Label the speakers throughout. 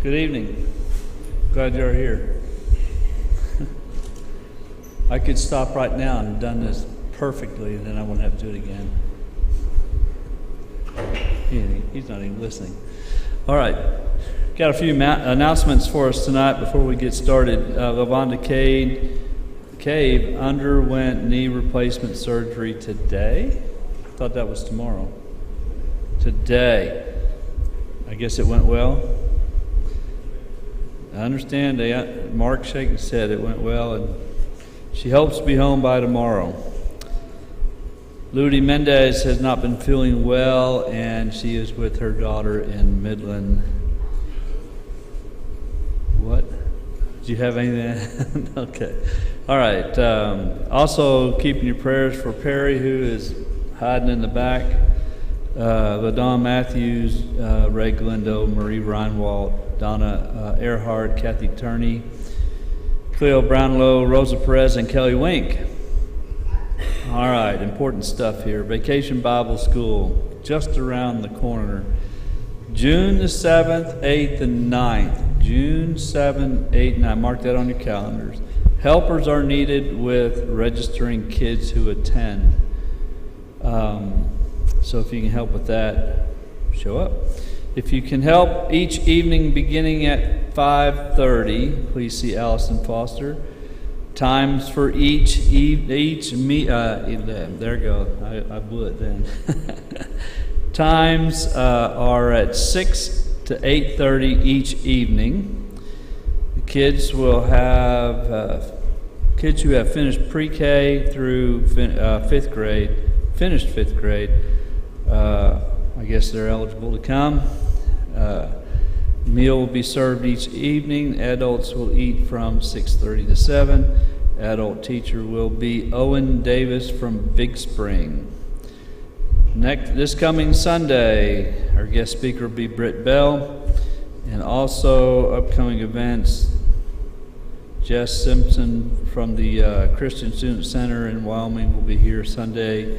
Speaker 1: Good evening. Glad you're here. I could stop right now and have done this perfectly, and then I wouldn't have to do it again. He's not even listening. All right. Got a few announcements for us tonight before we get started. Lavonda Cave underwent knee replacement surgery today. I thought that was tomorrow. Today. I guess it went well. I understand. Mark shaking said it went well, and she hopes to be home by tomorrow. Ludi Mendez has not been feeling well, and she is with her daughter in Midland. What? Did you have anything? Okay. All right. Also, keeping your prayers for Perry, who is hiding in the back. LaDawn Matthews, Ray Galindo, Marie Reinwald, Donna Earhart, Kathy Turney, Cleo Brownlow, Rosa Perez, and Kelly Wink. All right, important stuff here. Vacation Bible School, just around the corner. June the 7th, 8th, and 9th. June 7th, 8th, and 9th. Mark that on your calendars. Helpers are needed with registering kids who attend. So if you can help with that, show up. If you can help each evening beginning at 5:30, please see Allison Foster. Times for each there you go. I blew it then. Times are at 6 to 8:30 each evening. The kids will have kids who have finished pre-K through fifth grade, finished fifth grade. I guess they're eligible to come. Meal will be served each evening. Adults will eat from 6:30 to 7. Adult teacher will be Owen Davis from Big Spring. This coming Sunday, our guest speaker will be Britt Bell. And also upcoming events, Jess Simpson from the Christian Student Center in Wyoming will be here Sunday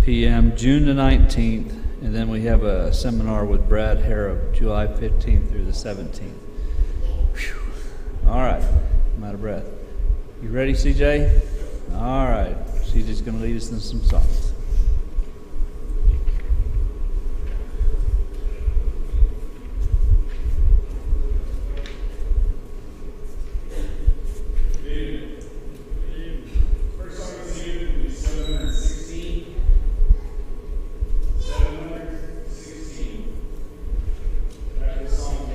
Speaker 1: p.m. June the 19th. And then we have a seminar with Brad Harrop, July 15th through the 17th. Whew. All right, I'm out of breath. You ready, CJ? All right, CJ's going to lead us in some songs.
Speaker 2: Song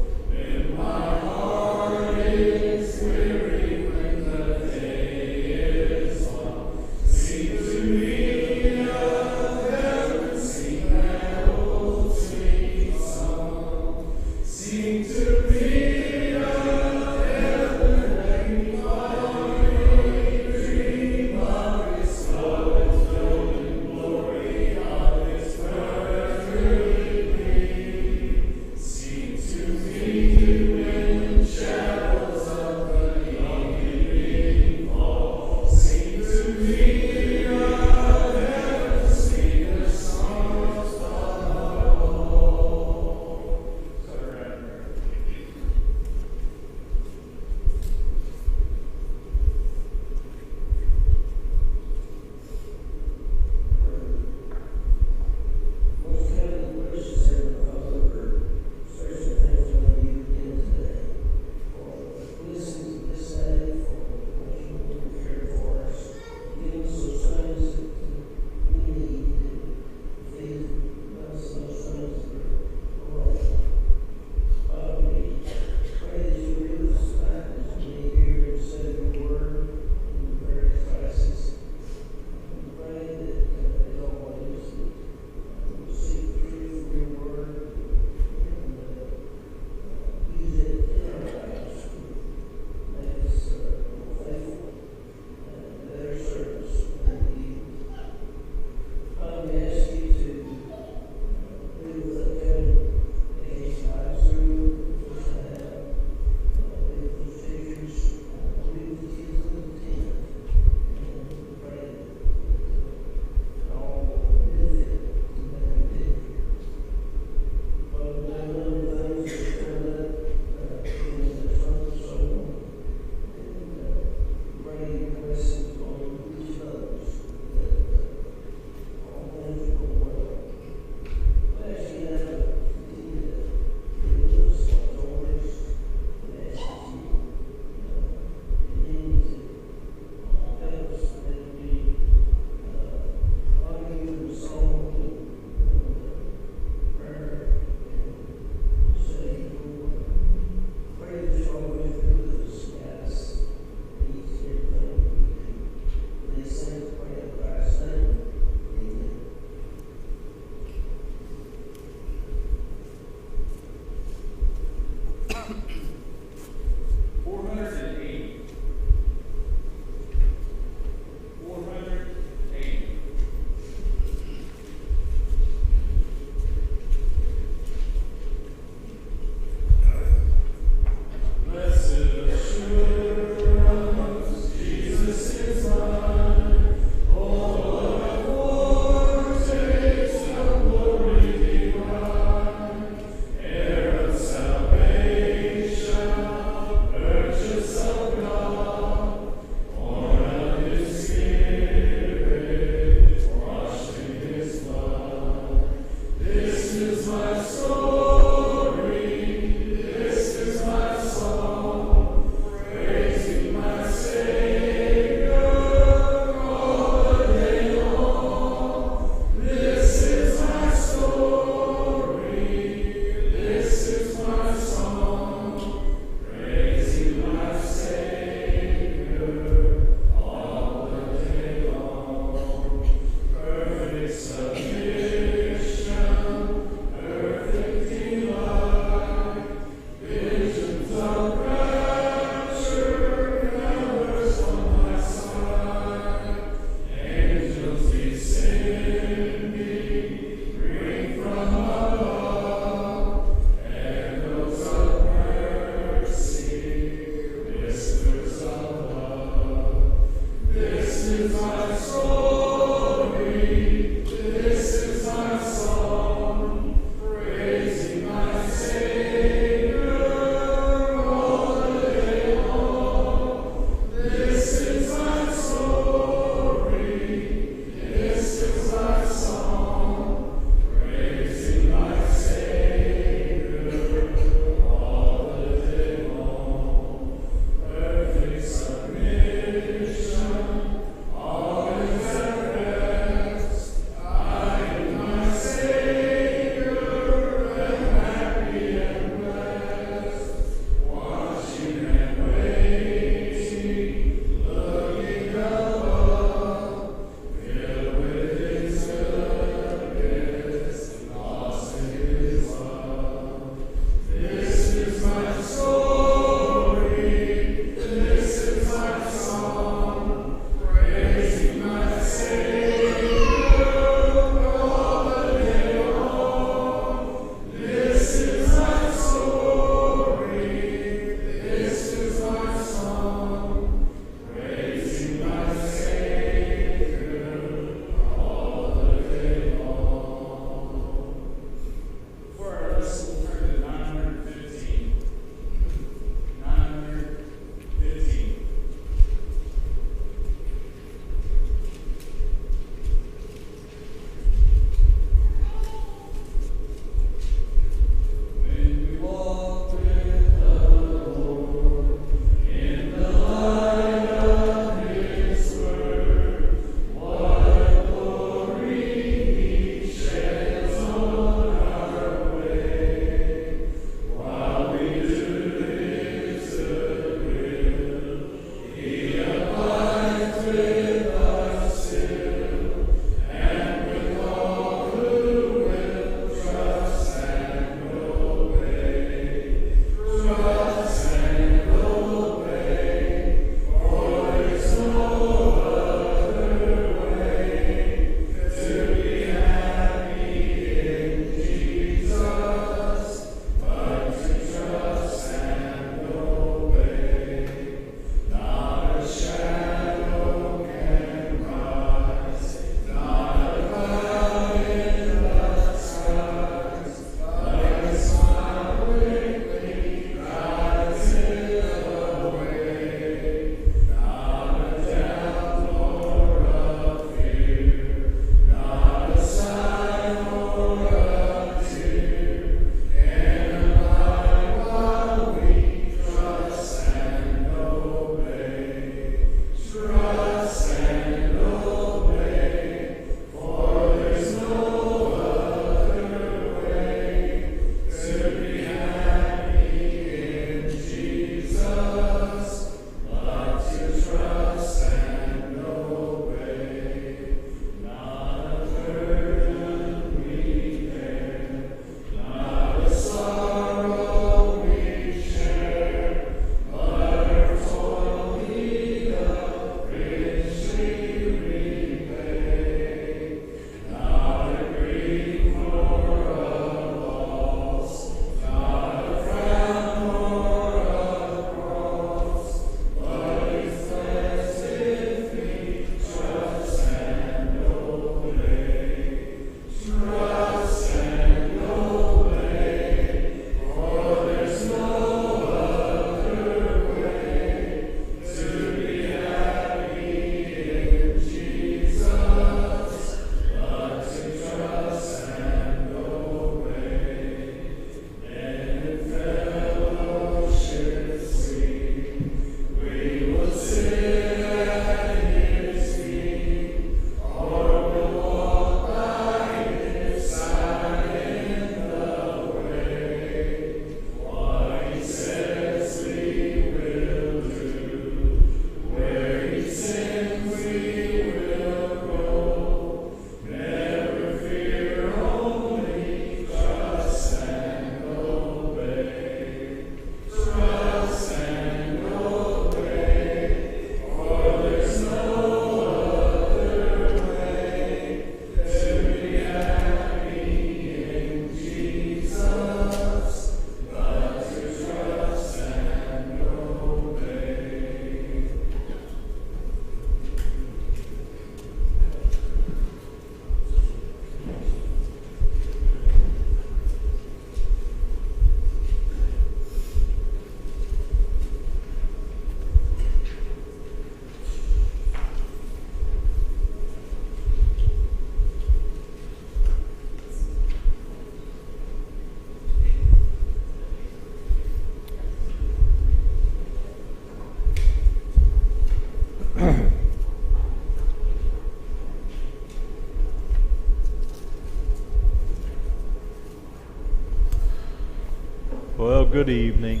Speaker 2: Well, good evening.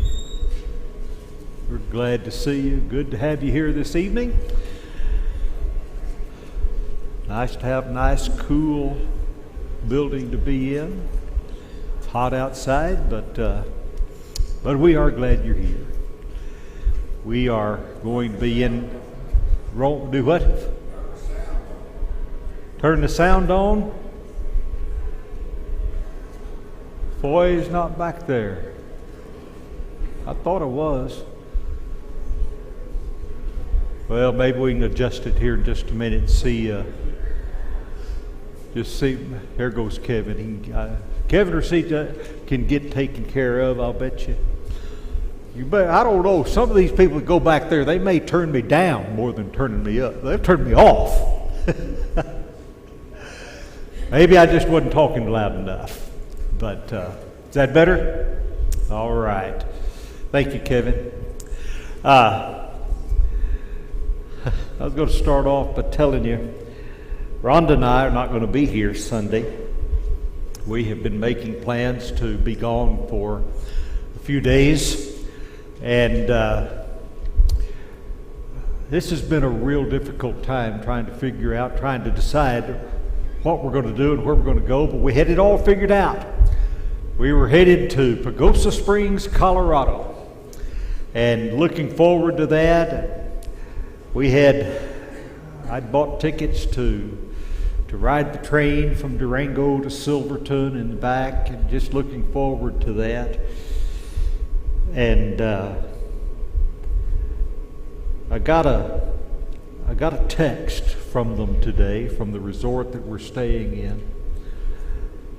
Speaker 2: We're glad to see you. Good to have you here this evening. Nice to have a nice, cool building to be in. It's hot outside, but we are glad you're here. We are going to be in Rome. Do what? Turn the sound on. Foy's not back there. I thought it was. Well, maybe we can adjust it here in just a minute and see. Just see. There goes Kevin. Kevin or CJ can get taken care of. I'll bet you. I don't know. Some of these people that go back there, they may turn me down more than turning me up. They've turned me off. Maybe I just wasn't talking loud enough. But is that better? All right. Thank you, Kevin. I was going to start off by telling you, Rhonda and I are not going to be here Sunday. We have been making plans to be gone for a few days. And this has been a real difficult time trying to decide what we're going to do and where we're going to go, but we had it all figured out. We were headed to Pagosa Springs, Colorado, and looking forward to that. I'd bought tickets to ride the train from Durango to Silverton and back, and just looking forward to that. And I got a text from them today, from the resort that we're staying in.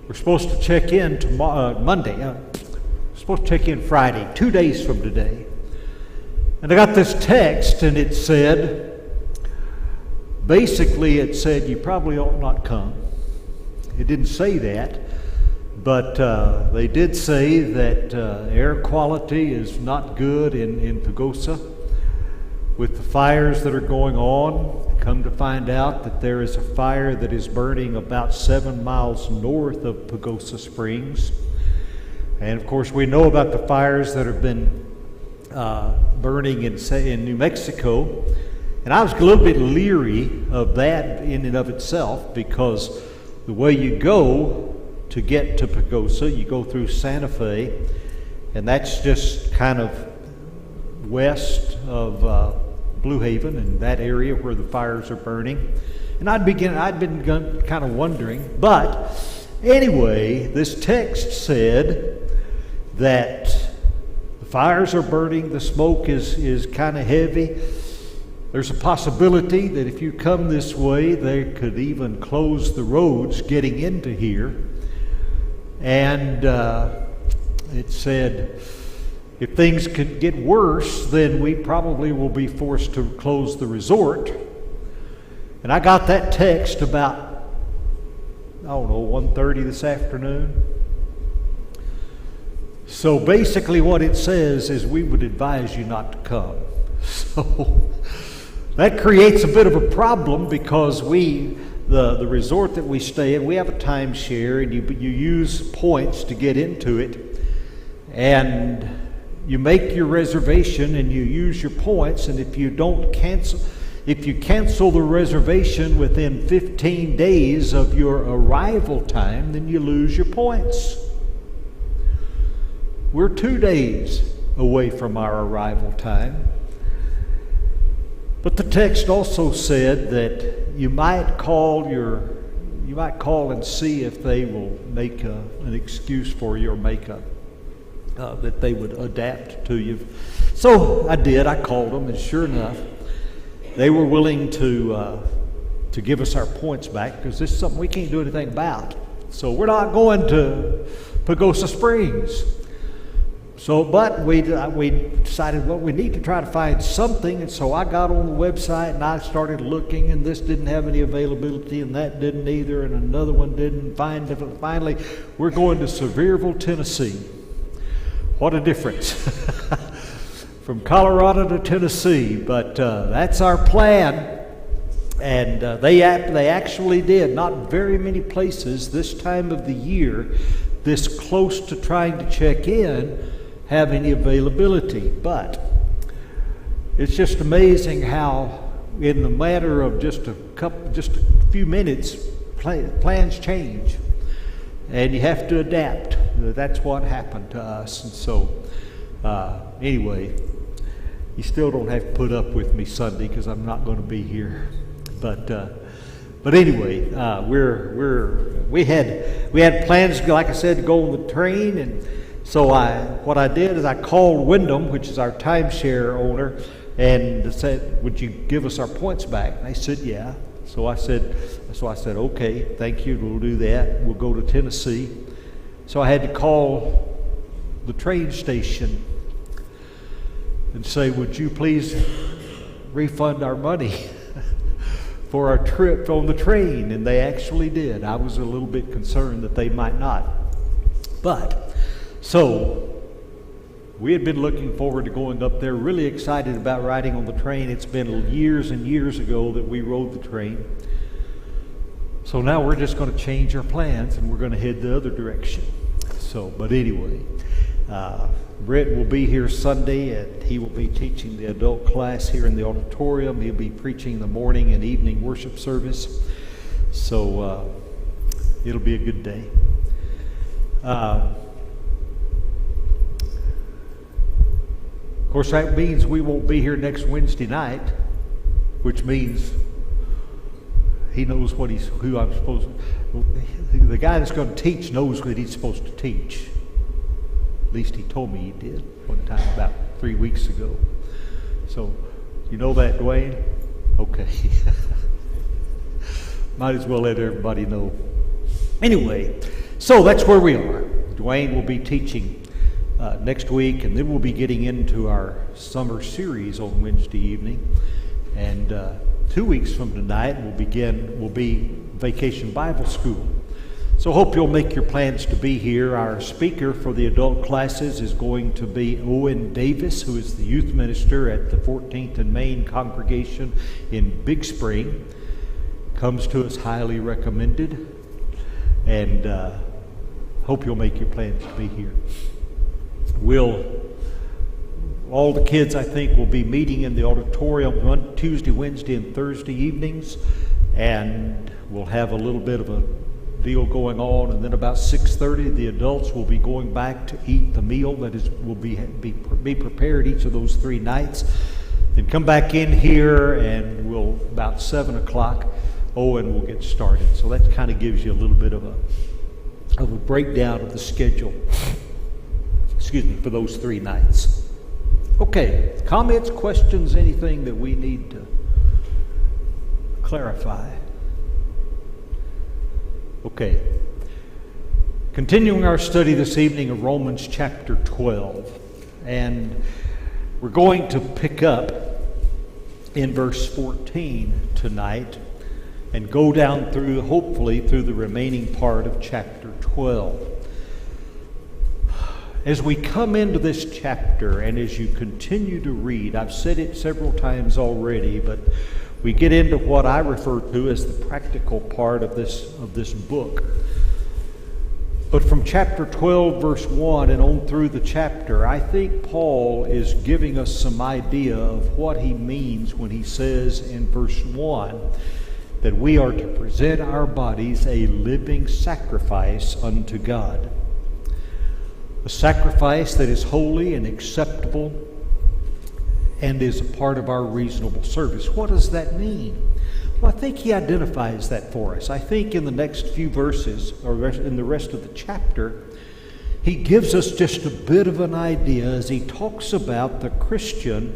Speaker 2: We're supposed to check in Monday. We're supposed to check in Friday, 2 days from today. And I got this text, and it said, you probably ought not come. It didn't say that. But they did say that air quality is not good in Pagosa. With the fires that are going on, come to find out that there is a fire that is burning about 7 miles north of Pagosa Springs. And of course, we know about the fires that have been burning in New Mexico. And I was a little bit leery of that in and of itself, because the way you go to get to Pagosa, you go through Santa Fe, and that's just kind of west of Blue Haven and that area where the fires are burning. And I'd been kind of wondering, but anyway, this text said that the fires are burning, the smoke is kind of heavy. There's a possibility that if you come this way, they could even close the roads getting into here. And it said, if things could get worse, then we probably will be forced to close the resort. And I got that text about, 1:30 this afternoon. So basically what it says is we would advise you not to come. So that creates a bit of a problem, because the resort that we stay in, we have a timeshare, and you use points to get into it, and you make your reservation and you use your points, and if you cancel the reservation within 15 days of your arrival time, then you lose your points. We're 2 days away from our arrival time. But the text also said that you might call and see if they will make an excuse for you, or that they would adapt to you. So I did. I called them, and sure enough, they were willing to give us our points back, because this is something we can't do anything about. So we're not going to Pagosa Springs. So, but we decided, well, we need to try to find something, and so I got on the website and I started looking, and this didn't have any availability, and that didn't either, and another one didn't. Finally, we're going to Sevierville, Tennessee. What a difference from Colorado to Tennessee, but that's our plan. And they actually did. Not very many places this time of the year, this close to trying to check in, have any availability. But it's just amazing how in the matter of just a few minutes, plans change. And you have to adapt. That's what happened to us. And so, anyway, you still don't have to put up with me Sunday because I'm not going to be here. But anyway, we had plans, like I said, to go on the train, and so what I did is I called Wyndham, which is our timeshare owner, and said, "Would you give us our points back?" And they said, "Yeah." So I said, "Okay, thank you. We'll do that. We'll go to Tennessee." So I had to call the train station and say, "Would you please refund our money for our trip on the train?" And they actually did. I was a little bit concerned that they might not. But, so, we had been looking forward to going up there, really excited about riding on the train. It's been years and years ago that we rode the train. So now we're just going to change our plans and we're going to head the other direction. So, but anyway, Brett will be here Sunday, and he will be teaching the adult class here in the auditorium. He'll be preaching the morning and evening worship service. So it'll be a good day. Of course, that means we won't be here next Wednesday night, which means he knows who I'm supposed to. The guy that's going to teach knows what he's supposed to teach. At least he told me he did one time about 3 weeks ago. So, you know that, Dwayne? Okay. Might as well let everybody know. Anyway, so that's where we are. Dwayne will be teaching next week, and then we'll be getting into our summer series on Wednesday evening. And 2 weeks from tonight, we'll be Vacation Bible School. So hope you'll make your plans to be here. Our speaker for the adult classes is going to be Owen Davis, who is the youth minister at the 14th and Main congregation in Big Spring. Comes to us highly recommended. And hope you'll make your plans to be here. All the kids, I think, will be meeting in the auditorium on Tuesday, Wednesday, and Thursday evenings. And we'll have a little bit of a deal going on, and then about 6:30 the adults will be going back to eat the meal that will be prepared each of those 3 nights. Then come back in here, and about 7 o'clock Owen will get started. So that kind of gives you a little bit of a breakdown of the schedule, for those 3 nights. Okay, comments, questions, anything that we need to clarify? Okay. Continuing our study this evening of Romans chapter 12. And we're going to pick up in verse 14 tonight and go down hopefully through the remaining part of chapter 12. As we come into this chapter and as you continue to read, I've said it several times already, but we get into what I refer to as the practical part of this book. But from chapter 12, verse 1 and on through the chapter, I think Paul is giving us some idea of what he means when he says in verse 1 that we are to present our bodies a living sacrifice unto God. A sacrifice that is holy and acceptable and is a part of our reasonable service. What does that mean? Well, I think he identifies that for us. I think in the next few verses, or in the rest of the chapter, he gives us just a bit of an idea as he talks about the Christian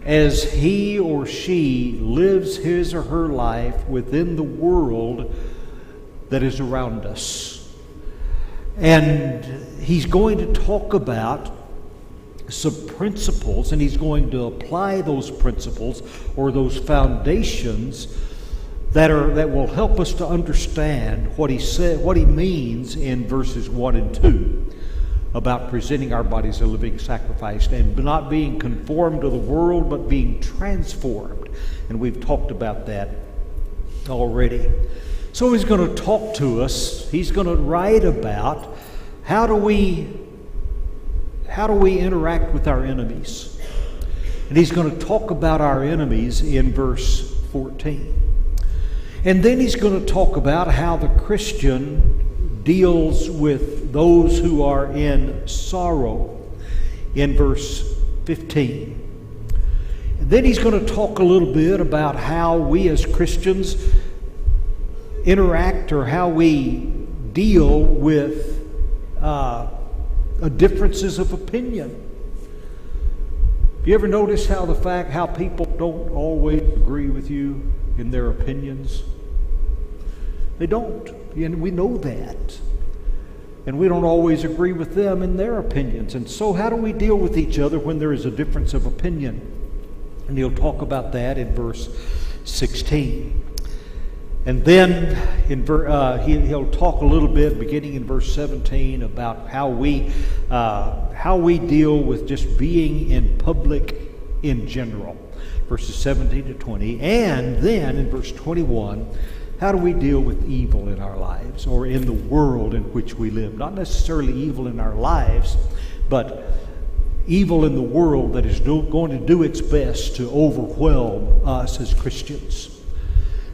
Speaker 2: as he or she lives his or her life within the world that is around us. And he's going to talk about some principles, and he's going to apply those principles or those foundations that will help us to understand what he means in verses 1 and 2 about presenting our bodies a living sacrifice and not being conformed to the world but being transformed. And we've talked about that already. So he's going to talk to us. He's going to write about how do we how do we interact with our enemies? And he's going to talk about our enemies in verse 14. And then he's going to talk about how the Christian deals with those who are in sorrow in verse 15. And then he's going to talk a little bit about how we as Christians interact, or how we deal with differences of opinion. You ever notice how people don't always agree with you in their opinions? They don't, and we know that. And we don't always agree with them in their opinions. And so how do we deal with each other when there is a difference of opinion? And he'll talk about that in verse 16. And then he'll talk a little bit, beginning in verse 17, about how we deal with just being in public in general, verses 17 to 20. And then in verse 21, how do we deal with evil in our lives, or in the world in which we live? Not necessarily evil in our lives, but evil in the world that is going to do its best to overwhelm us as Christians.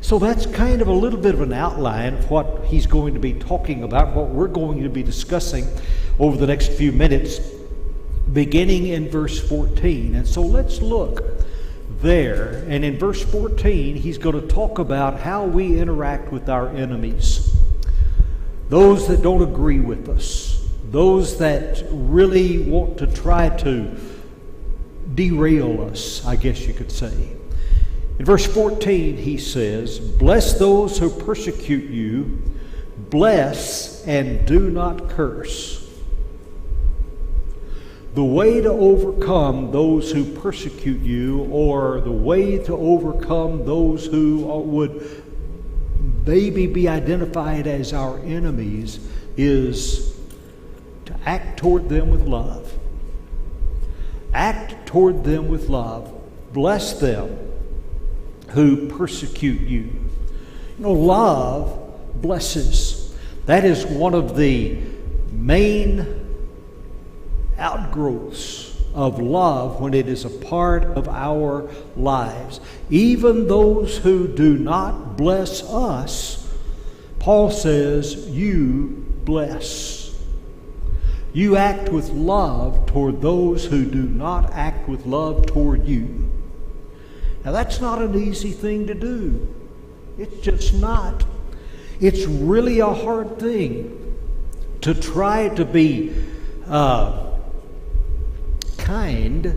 Speaker 2: So that's kind of a little bit of an outline of what he's going to be talking about, what we're going to be discussing over the next few minutes, beginning in verse 14. And so let's look there. And in verse 14, he's going to talk about how we interact with our enemies, those that don't agree with us, those that really want to try to derail us, I guess you could say. In verse 14, he says, "Bless those who persecute you, bless and do not curse." The way to overcome those who persecute you, or the way to overcome those who would maybe be identified as our enemies, is to act toward them with love. Act toward them with love. Bless them who persecute you. You know, love blesses. That is one of the main outgrowths of love when it is a part of our lives. Even those who do not bless us, Paul says, you bless. You act with love toward those who do not act with love toward you. Now that's not an easy thing to do. It's just not. It's really a hard thing to try to be kind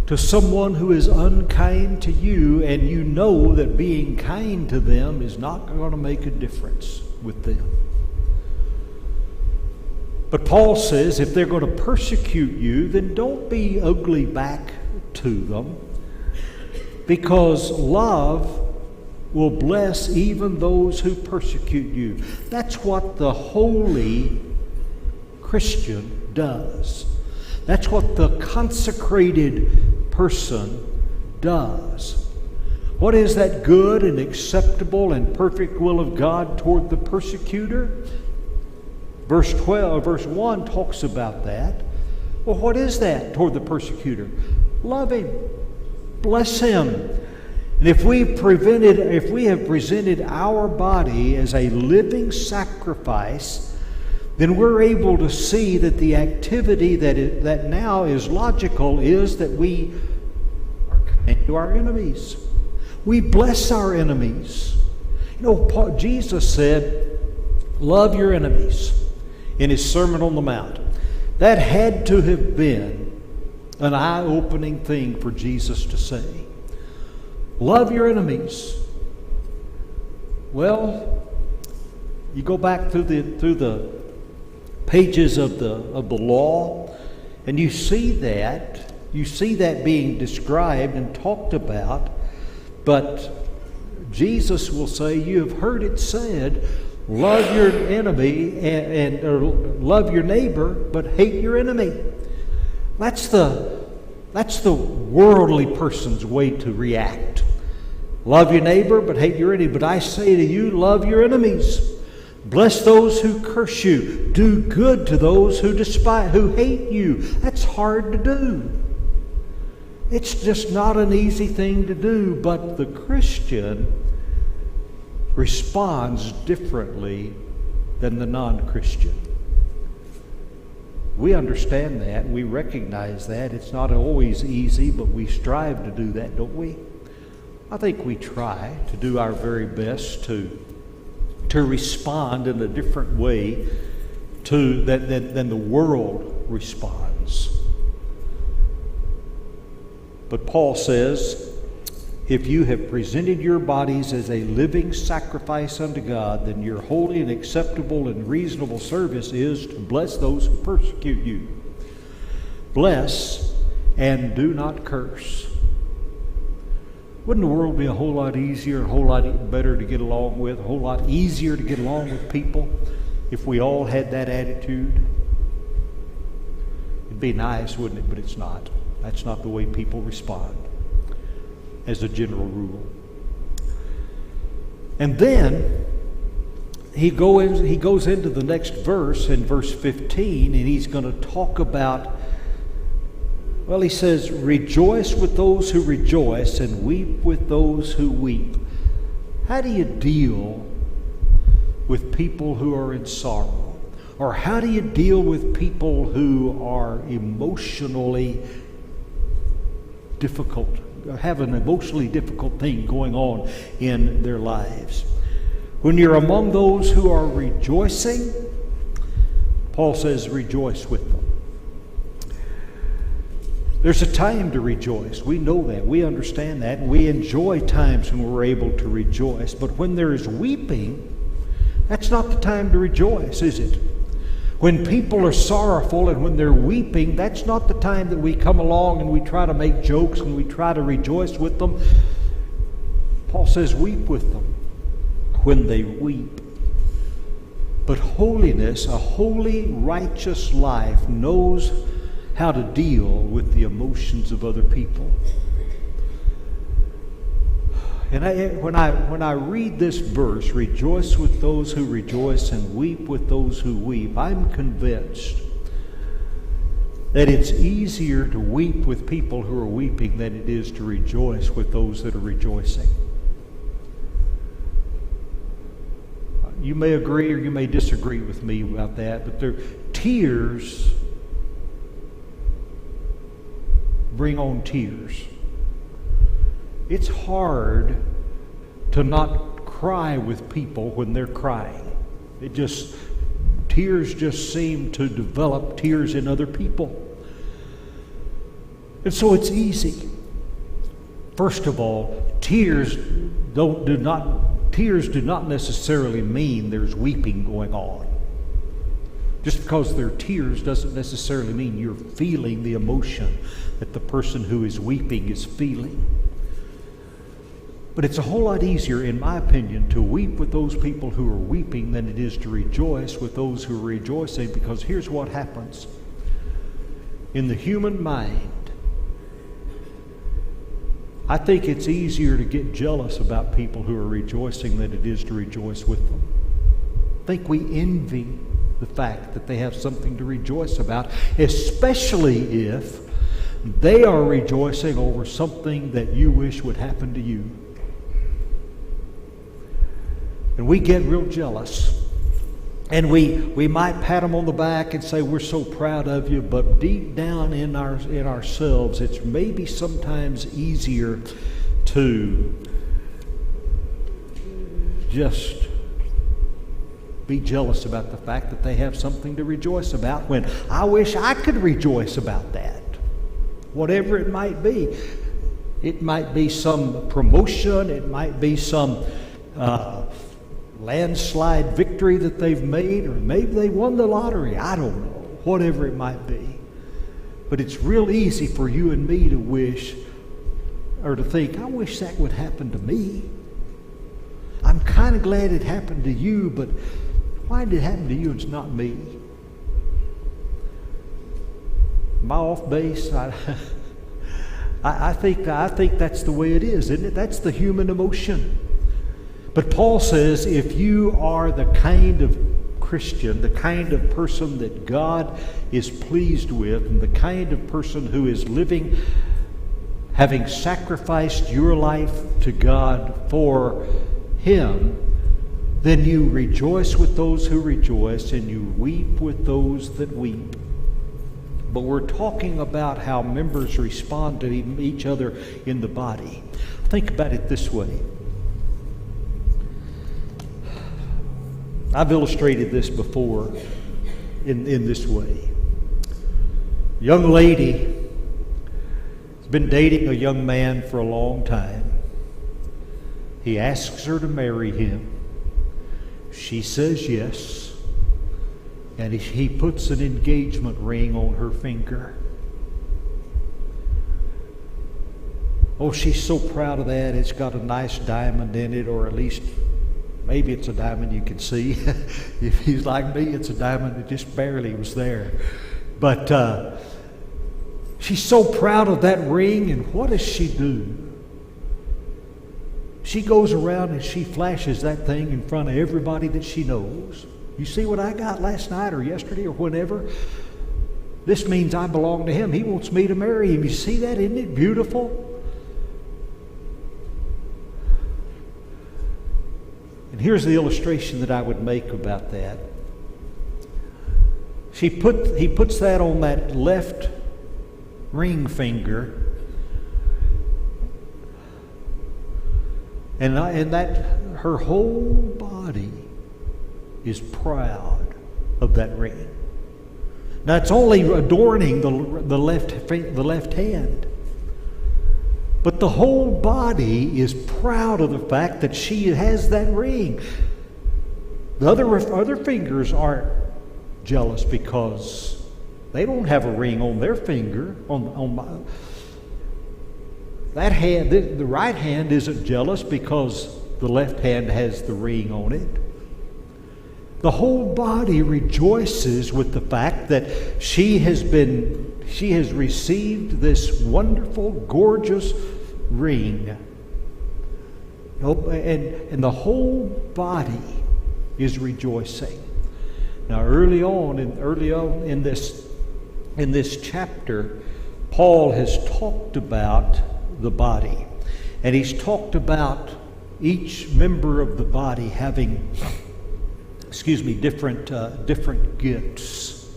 Speaker 2: to someone who is unkind to you, and you know that being kind to them is not going to make a difference with them. But Paul says if they're going to persecute you, then don't be ugly back to them, because love will bless even those who persecute you. That's what the holy Christian does. That's what the consecrated person does. What is that good and acceptable and perfect will of God toward the persecutor? Verse 1 talks about that. Well, what is that toward the persecutor? Love him. Bless him. And if we have presented our body as a living sacrifice, then we're able to see that the activity that now is logical is that we are kind to our enemies. We bless our enemies. You know, Jesus said, love your enemies in his Sermon on the Mount. That had to have been an eye-opening thing for Jesus to say. Love your enemies. Well, you go back through the pages of the law, and you see that being described and talked about. But Jesus will say, you have heard it said, love your enemy or love your neighbor, but hate your enemy. That's the worldly person's way to react. Love your neighbor, but hate your enemy. But I say to you, love your enemies. Bless those who curse you. Do good to those who hate you. That's hard to do. It's just not an easy thing to do, but the Christian responds differently than the non-Christian. We understand that. We recognize that. It's not always easy, but we strive to do that, don't we? I think we try to do our very best to respond in a different way than the world responds. But Paul says, if you have presented your bodies as a living sacrifice unto God, then your holy and acceptable and reasonable service is to bless those who persecute you. Bless and do not curse. Wouldn't the world be a whole lot easier, a whole lot better to get along with, a whole lot easier to get along with people if we all had that attitude? It'd be nice, wouldn't it? But it's not. That's not the way people respond, as a general rule. And then he goes into the next verse, in verse 15, and he's going to talk about, well, he says, rejoice with those who rejoice and weep with those who weep. How do you deal with people who are in sorrow? Or how do you deal with people who are emotionally difficult, have an emotionally difficult thing going on in their lives? When you're among those who are rejoicing, Paul says, rejoice with them. There's a time to rejoice. We know that. We understand that. And we enjoy times when we're able to rejoice. But when there is weeping, that's not the time to rejoice, is it? When people are sorrowful and when they're weeping, that's not the time that we come along and we try to make jokes and we try to rejoice with them. Paul says, weep with them when they weep. But holiness, a holy, righteous life, knows how to deal with the emotions of other people. And when I read this verse, rejoice with those who rejoice and weep with those who weep, I'm convinced that it's easier to weep with people who are weeping than it is to rejoice with those that are rejoicing. You may agree or you may disagree with me about that, but tears bring on tears. It's hard to not cry with people when they're crying. Tears just seem to develop tears in other people. And so it's easy. First of all, tears do not necessarily mean there's weeping going on. Just because they're tears doesn't necessarily mean you're feeling the emotion that the person who is weeping is feeling. But it's a whole lot easier, in my opinion, to weep with those people who are weeping than it is to rejoice with those who are rejoicing, because here's what happens. In the human mind, I think it's easier to get jealous about people who are rejoicing than it is to rejoice with them. I think we envy the fact that they have something to rejoice about, especially if they are rejoicing over something that you wish would happen to you. And we get real jealous. And we might pat them on the back and say, we're so proud of you, but deep down in ourselves, it's maybe sometimes easier to just be jealous about the fact that they have something to rejoice about, when I wish I could rejoice about that. Whatever it might be. It might be some promotion, it might be some landslide victory that they've made, or maybe they won the lottery. I don't know. Whatever it might be. But it's real easy for you and me to wish, or to think, I wish that would happen to me. I'm kind of glad it happened to you, but why did it happen to you and it's not me? Am I off base? I think that's the way it is, isn't it? That's the human emotion. But Paul says if you are the kind of Christian, the kind of person that God is pleased with, and the kind of person who is living, having sacrificed your life to God for Him, then you rejoice with those who rejoice and you weep with those that weep. But we're talking about how members respond to each other in the body. Think about it this way. I've illustrated this before in this way. A young lady has been dating a young man for a long time. He asks her to marry him. She says yes. And he puts an engagement ring on her finger. Oh, she's so proud of that. It's got a nice diamond in it, or at least maybe it's a diamond you can see. If he's like me, it's a diamond that just barely was there. But she's so proud of that ring, and what does she do? She goes around and she flashes that thing in front of everybody that she knows. You see what I got last night or yesterday or whenever? This means I belong to him. He wants me to marry him. You see that? Isn't it beautiful? And here's the illustration that I would make about that. He puts that on that left ring finger, and that her whole body is proud of that ring. Now it's only adorning the left hand, but the whole body is proud of the fact that she has that ring. The other fingers aren't jealous because they don't have a ring on their finger. That hand, the right hand isn't jealous because the left hand has the ring on it. The whole body rejoices with the fact that she has received this wonderful, gorgeous ring. And the whole body is rejoicing. Now, early on in this chapter, Paul has talked about the body, and he's talked about each member of the body having different gifts.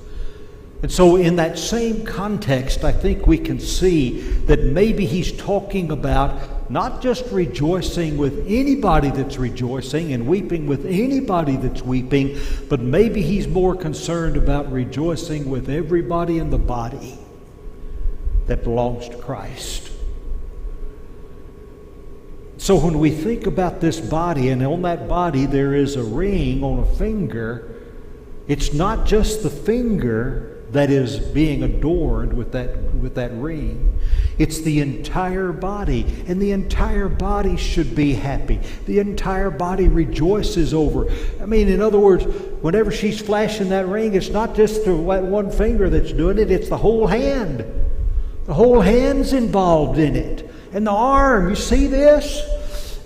Speaker 2: And so in that same context, I think we can see that maybe he's talking about not just rejoicing with anybody that's rejoicing and weeping with anybody that's weeping, but maybe he's more concerned about rejoicing with everybody in the body that belongs to Christ. So when we think about this body, and on that body there is a ring on a finger, it's not just the finger that is being adorned with that ring. It's the entire body, and the entire body should be happy. The entire body rejoices over. I mean, in other words, whenever she's flashing that ring, it's not just the one finger that's doing it, it's the whole hand. The whole hand's involved in it. And the arm, you see this?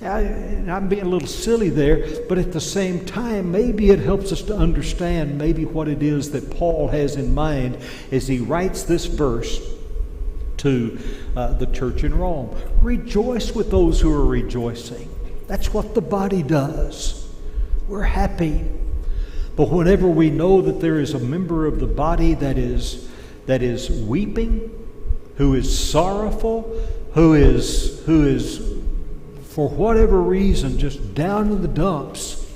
Speaker 2: I'm being a little silly there, but at the same time, maybe it helps us to understand maybe what it is that Paul has in mind as he writes this verse to the church in Rome. Rejoice with those who are rejoicing. That's what the body does. We're happy. But whenever we know that there is a member of the body that is weeping, who is sorrowful, who is for whatever reason just down in the dumps,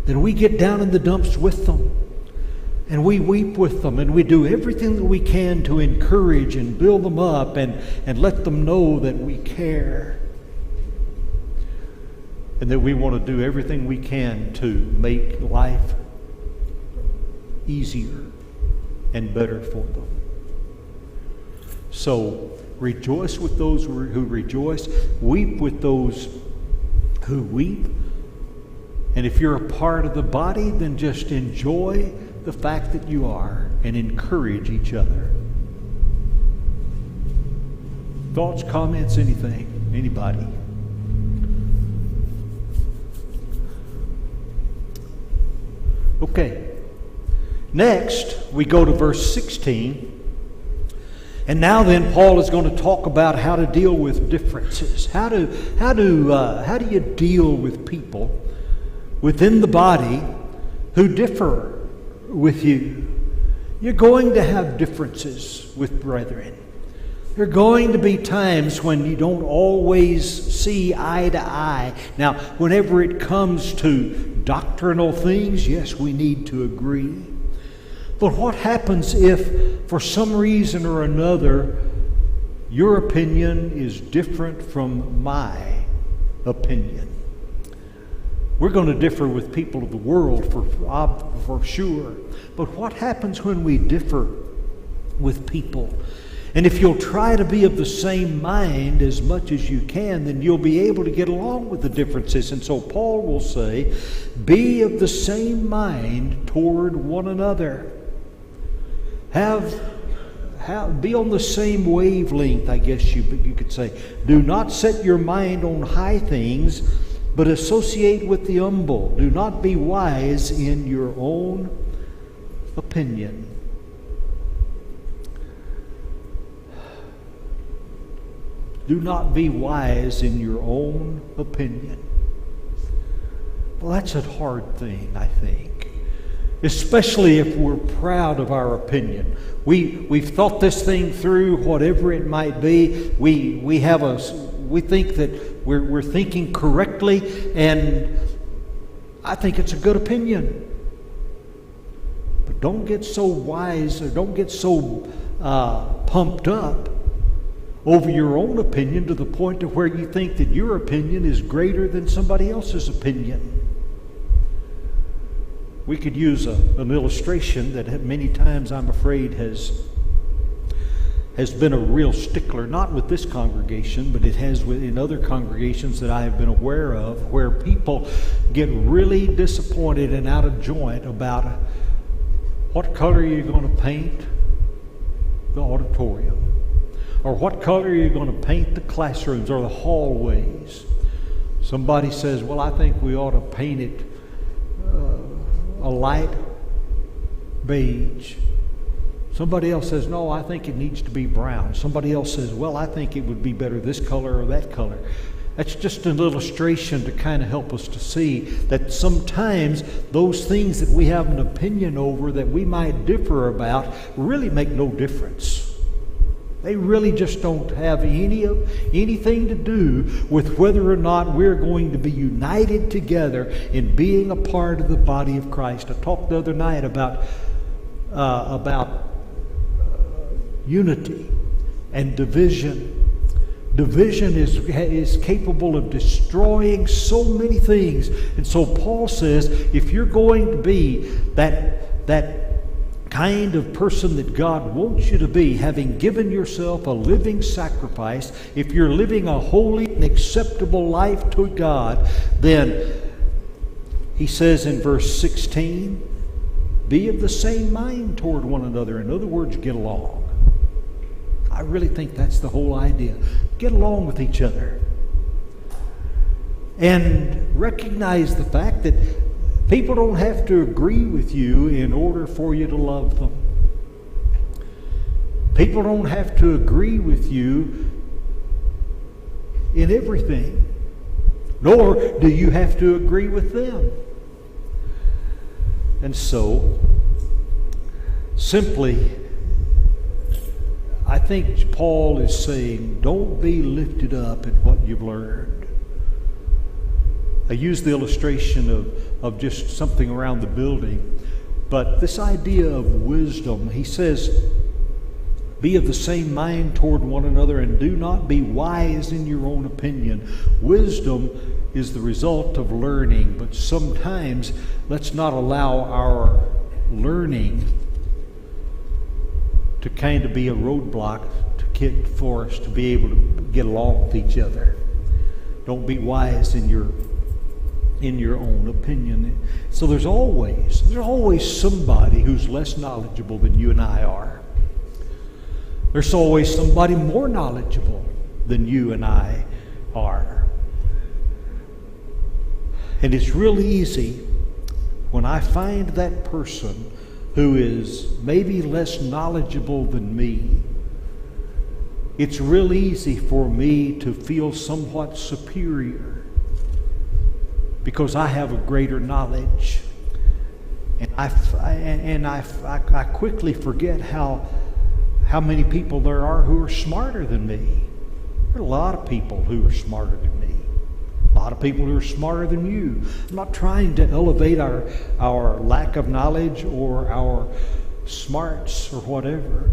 Speaker 2: then we get down in the dumps with them. And we weep with them, and we do everything that we can to encourage and build them up and let them know that we care. And that we want to do everything we can to make life easier and better for them. So, rejoice with those who rejoice. Weep with those who weep. And if you're a part of the body, then just enjoy the fact that you are and encourage each other. Thoughts, comments, anything? Anybody? Okay. Next, we go to verse 16. And now then, Paul is going to talk about how to deal with differences. How do you deal with people within the body who differ with you? You're going to have differences with brethren. There are going to be times when you don't always see eye to eye. Now, whenever it comes to doctrinal things, yes, we need to agree. But what happens if, for some reason or another, your opinion is different from my opinion? We're going to differ with people of the world for sure. But what happens when we differ with people? And if you'll try to be of the same mind as much as you can, then you'll be able to get along with the differences. And so Paul will say, be of the same mind toward one another. Be on the same wavelength, I guess you could say. Do not set your mind on high things, but associate with the humble. Do not be wise in your own opinion. Do not be wise in your own opinion. Well, that's a hard thing, I think. Especially if we're proud of our opinion. We've thought this thing through, whatever it might be. We think that we're thinking correctly, and I think it's a good opinion. But don't get so wise, or don't get so pumped up over your own opinion to the point to where you think that your opinion is greater than somebody else's opinion. We could use an illustration that many times, I'm afraid, has been a real stickler, not with this congregation, but it has in other congregations that I have been aware of, where people get really disappointed and out of joint about what color are you going to paint the auditorium, or what color are you going to paint the classrooms or the hallways. Somebody says, well, I think we ought to paint it a light beige. Somebody else says, no, I think it needs to be brown. Somebody else says, well, I think it would be better this color or that color. That's just an illustration to kind of help us to see that sometimes those things that we have an opinion over that we might differ about really make no difference. They really just don't have anything to do with whether or not we're going to be united together in being a part of the body of Christ. I talked the other night about unity and division. Division is capable of destroying so many things. And so Paul says, if you're going to be that kind of person that God wants you to be, having given yourself a living sacrifice, if you're living a holy and acceptable life to God, then he says in verse 16, be of the same mind toward one another. In other words, get along. I really think that's the whole idea. Get along with each other. And recognize the fact that people don't have to agree with you in order for you to love them. People don't have to agree with you in everything. Nor do you have to agree with them. And so, simply, I think Paul is saying, don't be lifted up in what you've learned. I used the illustration of just something around the building, but this idea of wisdom, he says, be of the same mind toward one another and do not be wise in your own opinion. Wisdom is the result of learning, but sometimes let's not allow our learning to kind of be a roadblock for us to be able to get along with each other. Don't be wise in your own opinion. So there's always somebody who's less knowledgeable than you and I are. There's always somebody more knowledgeable than you and I are. And it's really easy when I find that person who is maybe less knowledgeable than me, it's real easy for me to feel somewhat superior because I have a greater knowledge. And I quickly forget how many people there are who are smarter than me. There are a lot of people who are smarter than me. A lot of people who are smarter than you. I'm not trying to elevate our lack of knowledge or our smarts or whatever.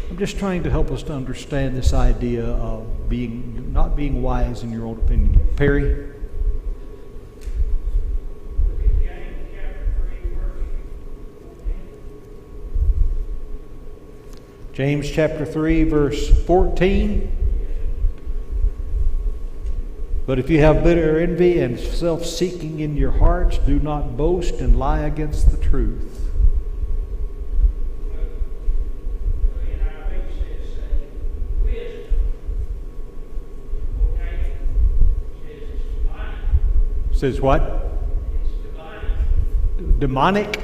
Speaker 2: I'm just trying to help us to understand this idea of not being wise in your own opinion. Perry? James chapter 3, verse 14. But if you have bitter envy and self-seeking in your hearts, do not boast and lie against the truth. Says what? Demonic.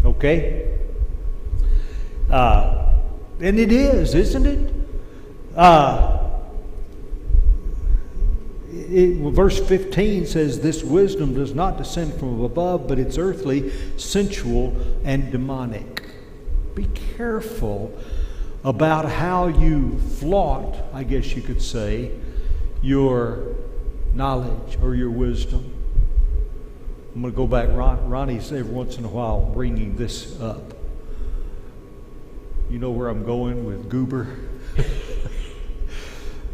Speaker 2: Okay. And it is, isn't it? Verse 15 says, this wisdom does not descend from above, but it's earthly, sensual, and demonic. Be careful about how you flaunt, I guess you could say, your knowledge or your wisdom. I'm going to go back. Ronnie's every once in a while bringing this up. You know where I'm going with Goober?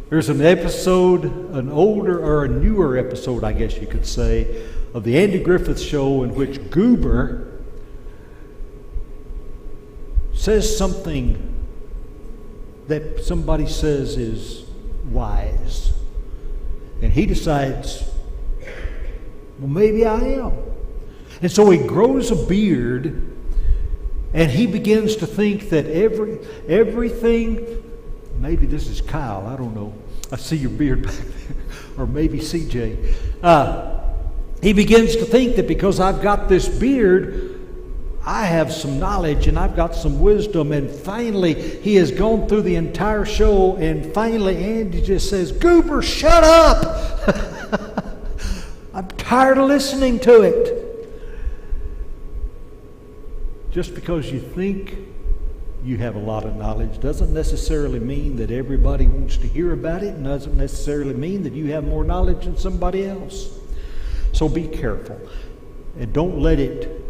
Speaker 2: There's an episode, an older or a newer episode, I guess you could say, of the Andy Griffith Show in which Goober says something that somebody says is wise. And he decides, well, maybe I am. And so he grows a beard and he begins to think that everything, maybe this is Kyle, I don't know. I see your beard back there. Or maybe CJ. He begins to think that because I've got this beard, I have some knowledge and I've got some wisdom. And finally, he has gone through the entire show and finally Andy just says, Goober, shut up! I'm tired of listening to it. Just because you think you have a lot of knowledge doesn't necessarily mean that everybody wants to hear about it, and doesn't necessarily mean that you have more knowledge than somebody else. So be careful, and don't let it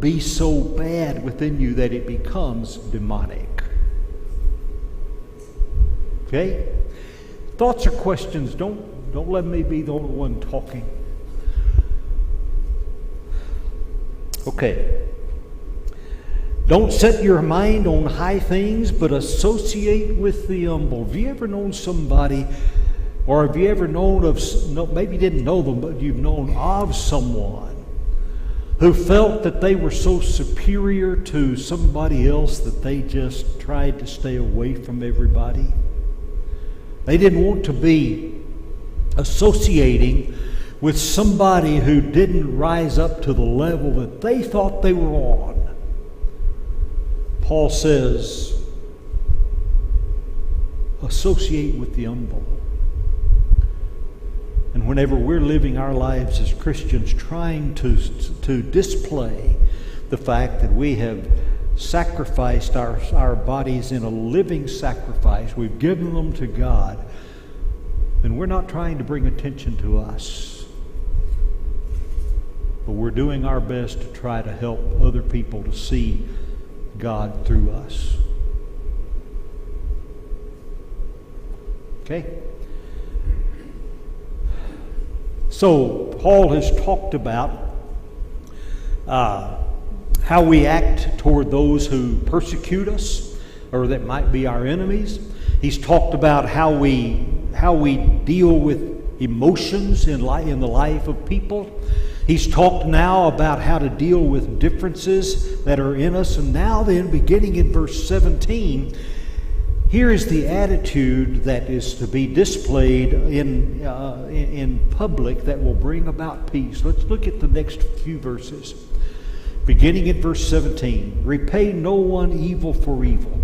Speaker 2: be so bad within you that it becomes demonic. Okay? Thoughts or questions? Don't let me be the only one talking. Okay. Don't set your mind on high things, but associate with the humble. Have you ever known somebody, or have you ever known of, maybe you didn't know them, but you've known of someone who felt that they were so superior to somebody else that they just tried to stay away from everybody? They didn't want to be associating with somebody who didn't rise up to the level that they thought they were on. Paul says, associate with the humble. And whenever we're living our lives as Christians trying to display the fact that we have sacrificed our bodies in a living sacrifice, we've given them to God, then we're not trying to bring attention to us. But we're doing our best to try to help other people to see God through us. Okay? So, Paul has talked about how we act toward those who persecute us, or that might be our enemies. He's talked about how we deal with emotions in the life of people. He's talked now about how to deal with differences that are in us. And now then, beginning in verse 17, Here is the attitude that is to be displayed in public that will bring about peace. Let's look at the next few verses. Beginning at verse 17. Repay no one evil for evil.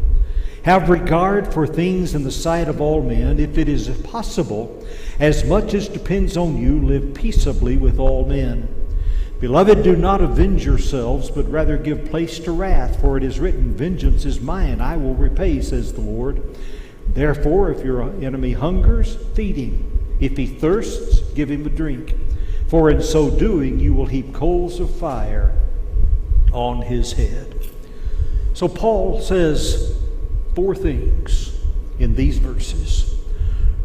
Speaker 2: Have regard for things in the sight of all men. If it is possible, as much as depends on you, live peaceably with all men. Beloved, do not avenge yourselves, but rather give place to wrath, for it is written, Vengeance is mine, I will repay, says the Lord. Therefore, if your enemy hungers, feed him. If he thirsts, give him a drink. For in so doing, you will heap coals of fire on his head. So Paul says 4 things in these verses.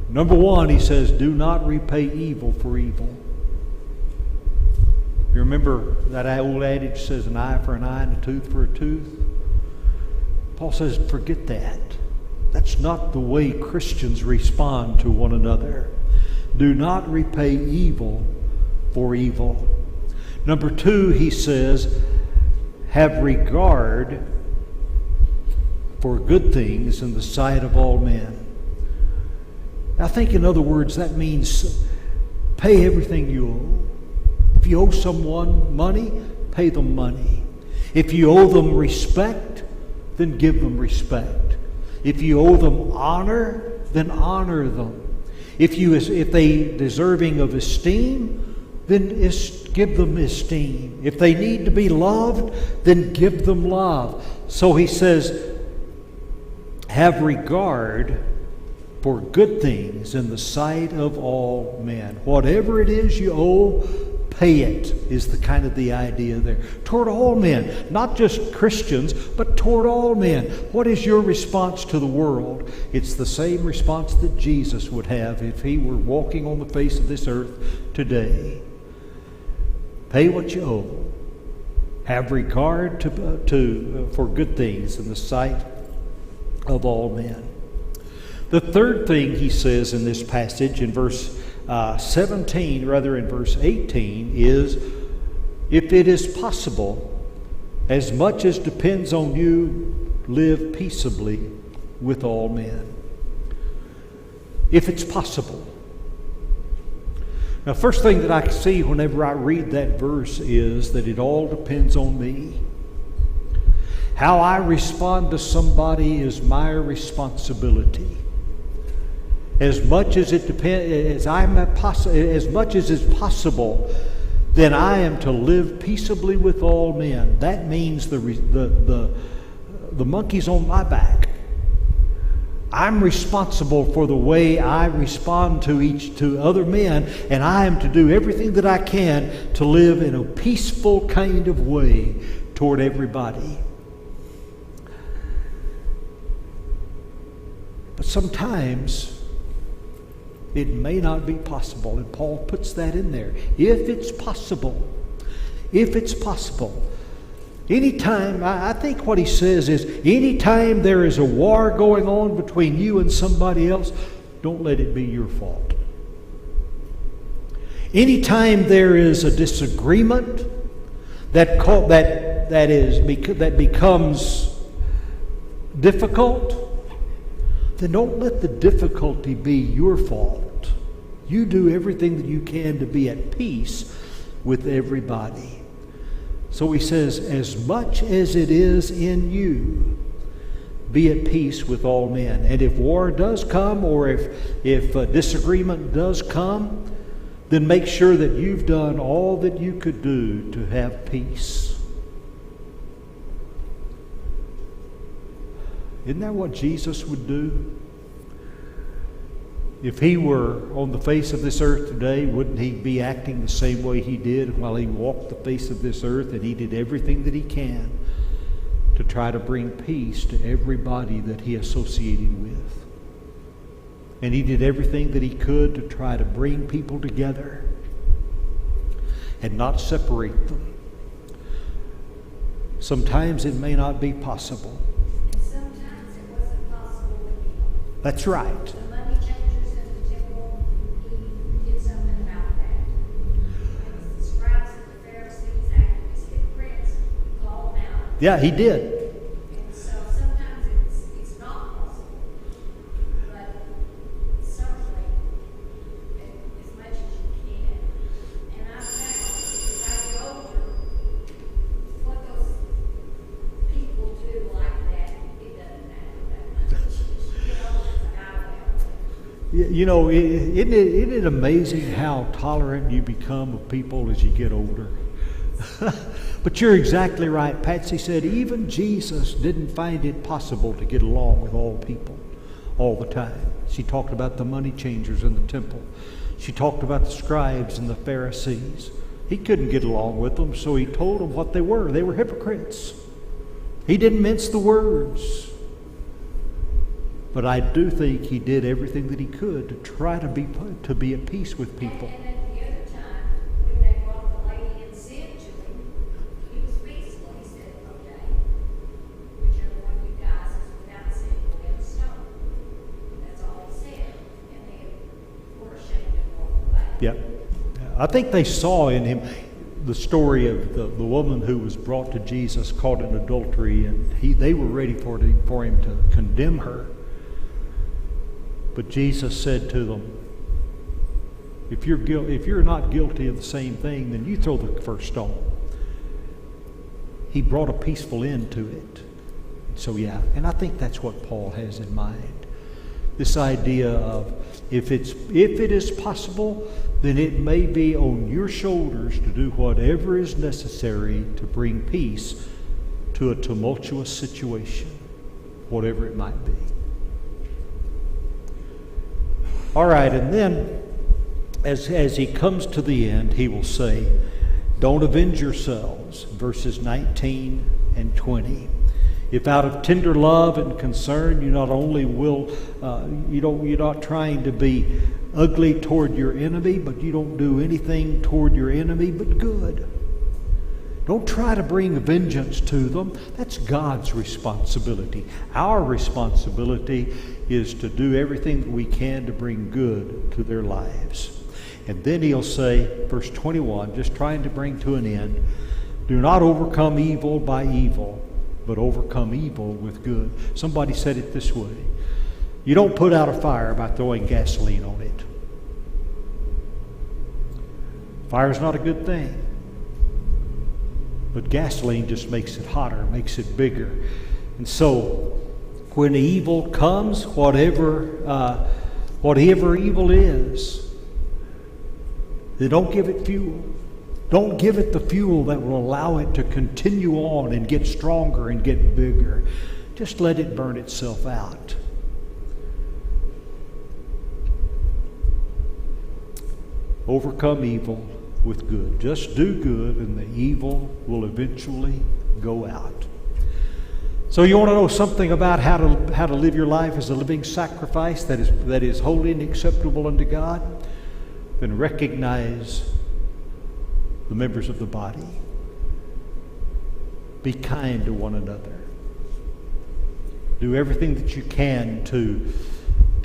Speaker 2: Number 1, he says, do not repay evil for evil. You remember that old adage says an eye for an eye and a tooth for a tooth? Paul says, forget that. That's not the way Christians respond to one another. Do not repay evil for evil. Number 2, he says, have regard for good things in the sight of all men. I think, in other words, that means pay everything you owe. If you owe someone money, pay them money. If you owe them respect, then give them respect. If you owe them honor, then honor them. If they deserving of esteem, then give them esteem. If they need to be loved, then give them love. So he says, have regard for good things in the sight of all men. Whatever it is you owe, pay it, is the idea there. Toward all men, not just Christians, but toward all men. What is your response to the world? It's the same response that Jesus would have if he were walking on the face of this earth today. Pay what you owe. Have regard for good things in the sight of all men. The third thing he says in this passage in verse 17, rather in verse 18, is, if it is possible, as much as depends on you, live peaceably with all men. If it's possible. Now, first thing that I see whenever I read that verse is that it all depends on me. How I respond to somebody is my responsibility. As much as it depends, as much as is possible, then I am to live peaceably with all men. That means the monkey's on my back. I'm responsible for the way I respond to other men, and I am to do everything that I can to live in a peaceful kind of way toward everybody. But sometimes it may not be possible, and Paul puts that in there. If it's possible. If it's possible. Anytime, I think what he says is, anytime there is a war going on between you and somebody else, don't let it be your fault. Anytime there is a disagreement that becomes difficult, then don't let the difficulty be your fault. You do everything that you can to be at peace with everybody. So he says, as much as it is in you, be at peace with all men. And if war does come, or if disagreement does come, then make sure that you've done all that you could do to have peace. Isn't that what Jesus would do? If he were on the face of this earth today, wouldn't he be acting the same way he did while he walked the face of this earth, and he did everything that he can to try to bring peace to everybody that he associated with? And he did everything that he could to try to bring people together and not separate them. Sometimes it may not be possible.
Speaker 3: And sometimes it wasn't possible with him.
Speaker 2: That's right.
Speaker 3: The money changers in the temple, he did something about that. And the scribes and the Pharisees, acting as hypocrites, called them out.
Speaker 2: Yeah, he did.
Speaker 3: And so sometimes it's not possible.
Speaker 2: You know, isn't it amazing how tolerant you become of people as you get older? But you're exactly right. Patsy said even Jesus didn't find it possible to get along with all people all the time. She talked about the money changers in the temple. She talked about the scribes and the Pharisees. He couldn't get along with them, so he told them what they were. They were hypocrites. He didn't mince the words. But I do think he did everything that he could to try to be at peace with people.
Speaker 3: And at the other time, when they brought the lady and sin to him, he was peaceful. He said, okay, whichever one of you guys is without sin will get a stone. That's all he said. And they were ashamed and walked away.
Speaker 2: Yeah. I think they saw in him the story of the woman who was brought to Jesus caught in adultery, and they were ready for him to condemn her. But Jesus said to them, if you're not guilty of the same thing, then you throw the first stone. He brought a peaceful end to it. So yeah, and I think that's what Paul has in mind. This idea of if it is possible, then it may be on your shoulders to do whatever is necessary to bring peace to a tumultuous situation, whatever it might be. All right, and then as he comes to the end, he will say, don't avenge yourselves, verses 19 and 20. If out of tender love and concern, you not only will, you're not trying to be ugly toward your enemy, but you don't do anything toward your enemy but good. Don't try to bring vengeance to them. That's God's responsibility. Our responsibility is to do everything that we can to bring good to their lives. And then he'll say, verse 21, just trying to bring to an end, do not overcome evil by evil, but overcome evil with good. Somebody said it this way: you don't put out a fire by throwing gasoline on it. Fire's not a good thing. But gasoline just makes it hotter, makes it bigger. And so, when evil comes, whatever evil is, then don't give it fuel. Don't give it the fuel that will allow it to continue on and get stronger and get bigger. Just let it burn itself out. Overcome evil with good. Just do good and the evil will eventually go out. So you want to know something about how to live your life as a living sacrifice that is holy and acceptable unto God? Then recognize the members of the body. Be kind to one another. Do everything that you can to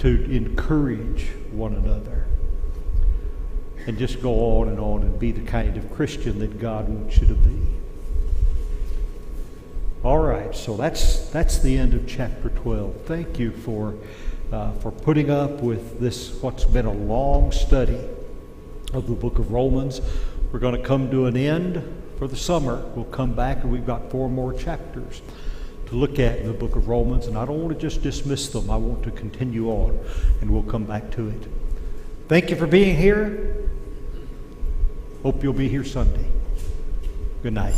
Speaker 2: encourage one another. And just go on and be the kind of Christian that God wants you to be. All right, so that's the end of chapter 12. Thank you for putting up with this, what's been a long study of the book of Romans. We're going to come to an end for the summer. We'll come back and we've got 4 more chapters to look at in the book of Romans. And I don't want to just dismiss them. I want to continue on, and we'll come back to it. Thank you for being here. Hope you'll be here Sunday. Good night.